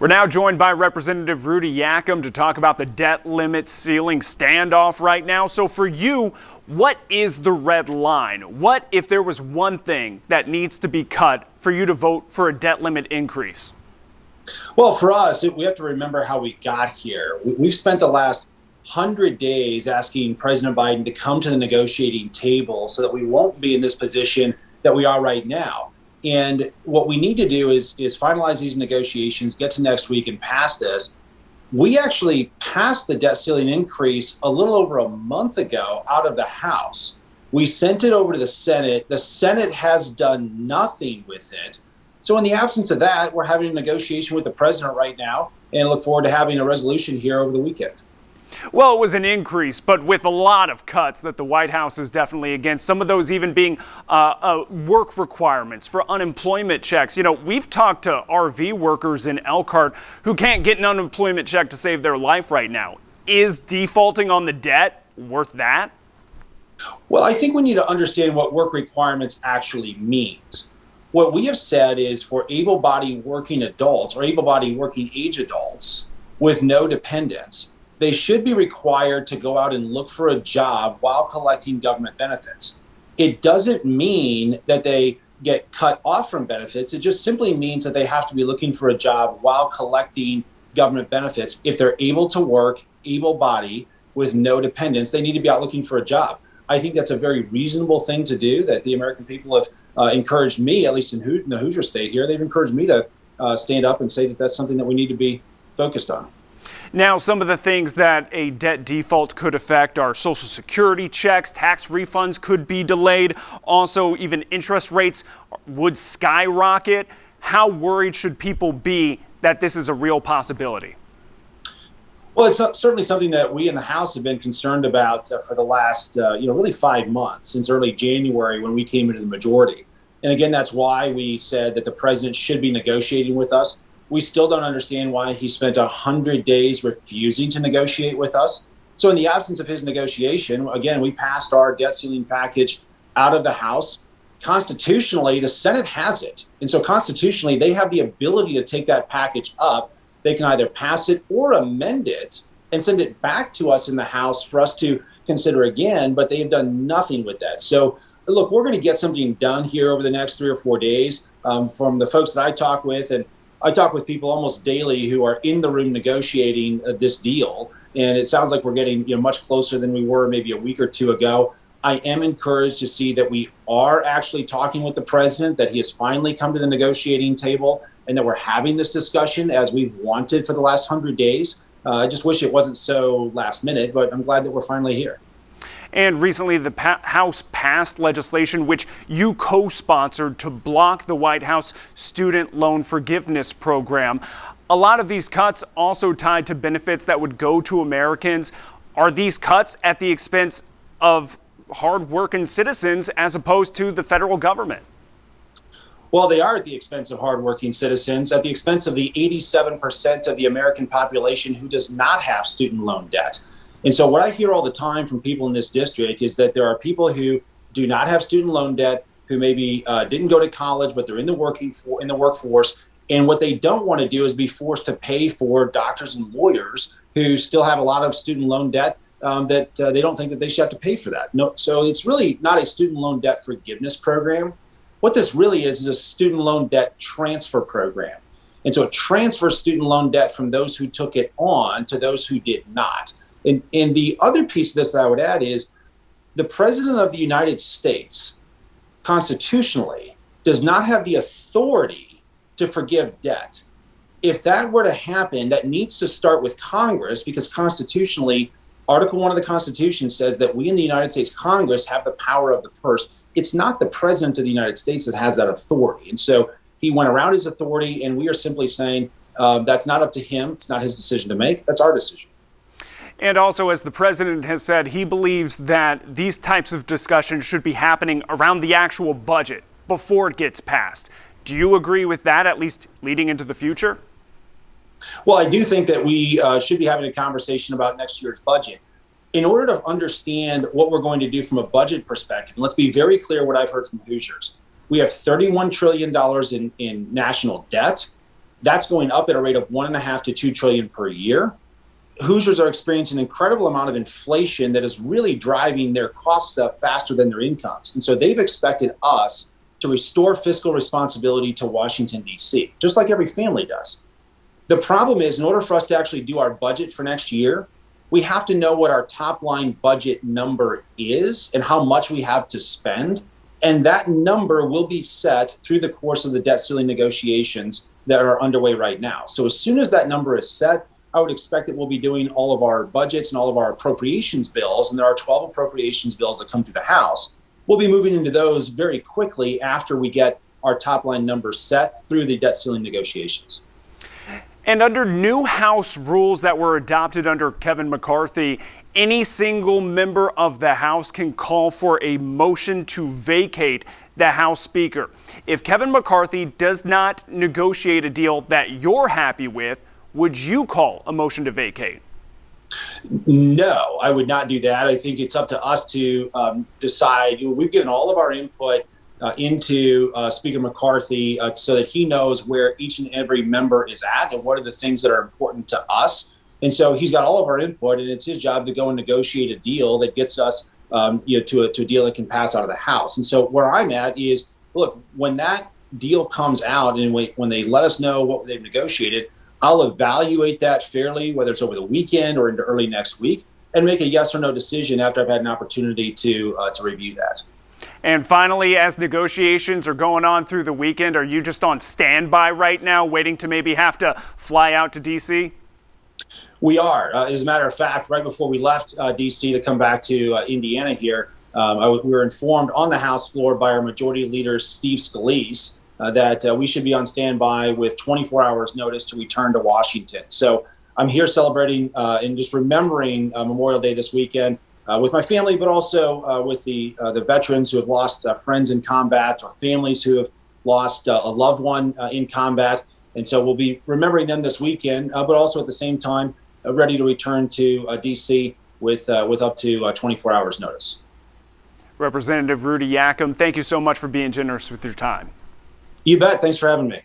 We're now joined by Representative Rudy Yakym to talk about the debt limit ceiling standoff right now. So for you, what is the red line? What if there was one thing that needs to be cut for you to vote for a debt limit increase? Well, for us, we have to remember how we got here. We've spent the last 100 days asking President Biden to come to the negotiating table so that we won't be in this position that we are right now. And what we need to do is finalize these negotiations, get to next week and pass this. We actually passed the debt ceiling increase a little over a month ago out of the House. We sent it over to the Senate. The Senate has done nothing with it. So in the absence of that, we're having a negotiation with the president right now and look forward to having a resolution here over the weekend. Well, it was an increase, but with a lot of cuts that the White House is definitely against, some of those even being work requirements for unemployment checks. You know, we've talked to RV workers in Elkhart who can't get an unemployment check to save their life right now. Is defaulting on the debt worth that? Well, I think we need to understand what work requirements actually means. What we have said is for able-bodied working adults or able-bodied working age adults with no dependents, they should be required to go out and look for a job while collecting government benefits. It doesn't mean that they get cut off from benefits. It just simply means that they have to be looking for a job while collecting government benefits. If they're able to work, able-bodied, with no dependents, they need to be out looking for a job. I think that's a very reasonable thing to do that the American people have encouraged me, at least in the Hoosier state here, they've encouraged me to stand up and say that that's something that we need to be focused on. Now, some of the things that a debt default could affect are Social Security checks, tax refunds could be delayed. Also, even interest rates would skyrocket. How worried should people be that this is a real possibility? Well, it's certainly something that we in the House have been concerned about for the last, really 5 months, since early January when we came into the majority. And again, that's why we said that the president should be negotiating with us. We still don't understand why he spent 100 days refusing to negotiate with us. So in the absence of his negotiation, again, we passed our debt ceiling package out of the House. Constitutionally, the Senate has it. And so constitutionally, they have the ability to take that package up. They can either pass it or amend it and send it back to us in the House for us to consider again, but they have done nothing with that. So look, we're going to get something done here over the next 3 or 4 days from the folks that I talk with. And I talk with people almost daily who are in the room negotiating this deal, and it sounds like we're getting much closer than we were maybe a week or two ago. I am encouraged to see that we are actually talking with the president, that he has finally come to the negotiating table, and that we're having this discussion as we've wanted for the last 100 days. I just wish it wasn't so last minute, but I'm glad that we're finally here. And recently, the House passed legislation which you co-sponsored to block the White House student loan forgiveness program. A lot of these cuts also tied to benefits that would go to Americans. Are these cuts at the expense of hard-working citizens as opposed to the federal government? Well, they are at the expense of hardworking citizens, at the expense of the 87% of the American population who does not have student loan debt. And so what I hear all the time from people in this district is that there are people who do not have student loan debt, who maybe didn't go to college, but they're in the workforce. And what they don't want to do is be forced to pay for doctors and lawyers who still have a lot of student loan debt that they don't think that they should have to pay for that. No, so it's really not a student loan debt forgiveness program. What this really is a student loan debt transfer program. And so it transfers student loan debt from those who took it on to those who did not. And the other piece of this that I would add is the president of the United States constitutionally does not have the authority to forgive debt. If that were to happen, that needs to start with Congress, because constitutionally, Article 1 of the Constitution says that we in the United States Congress have the power of the purse. It's not the president of the United States that has that authority. And so he went around his authority, and we are simply saying that's not up to him. It's not his decision to make. That's our decision. And also, as the president has said, he believes that these types of discussions should be happening around the actual budget before it gets passed. Do you agree with that, at least leading into the future? Well, I do think that we should be having a conversation about next year's budget. In order to understand what we're going to do from a budget perspective, and let's be very clear what I've heard from Hoosiers. We have $31 trillion in national debt. That's going up at a rate of $1.5 to $2 trillion per year. Hoosiers are experiencing an incredible amount of inflation that is really driving their costs up faster than their incomes. And so they've expected us to restore fiscal responsibility to Washington, D.C., just like every family does. The problem is, in order for us to actually do our budget for next year, we have to know what our top line budget number is and how much we have to spend. And that number will be set through the course of the debt ceiling negotiations that are underway right now. So as soon as that number is set, I would expect that we'll be doing all of our budgets and all of our appropriations bills, and there are 12 appropriations bills that come through the House. We'll be moving into those very quickly after we get our top line numbers set through the debt ceiling negotiations. And under new House rules that were adopted under Kevin McCarthy, any single member of the House can call for a motion to vacate the House Speaker. If Kevin McCarthy does not negotiate a deal that you're happy with, would you call a motion to vacate? No, I would not do that. I think it's up to us to decide. We've given all of our input into Speaker McCarthy so that he knows where each and every member is at and what are the things that are important to us. And so he's got all of our input, and it's his job to go and negotiate a deal that gets us to a deal that can pass out of the House. And so where I'm at is, look, when that deal comes out and when they let us know what they've negotiated, I'll evaluate that fairly, whether it's over the weekend or into early next week, and make a yes or no decision after I've had an opportunity to review that. And finally, as negotiations are going on through the weekend, are you just on standby right now, waiting to maybe have to fly out to D.C.? We are. As a matter of fact, right before we left D.C. to come back to Indiana here, we were informed on the House floor by our Majority Leader, Steve Scalise, that we should be on standby with 24 hours notice to return to Washington. So I'm here celebrating and just remembering Memorial Day this weekend with my family, but also with the veterans who have lost friends in combat, or families who have lost a loved one in combat. And so we'll be remembering them this weekend, but also at the same time ready to return to D.C. with up to 24 hours notice. Representative Rudy Yakym, thank you so much for being generous with your time. You bet. Thanks for having me.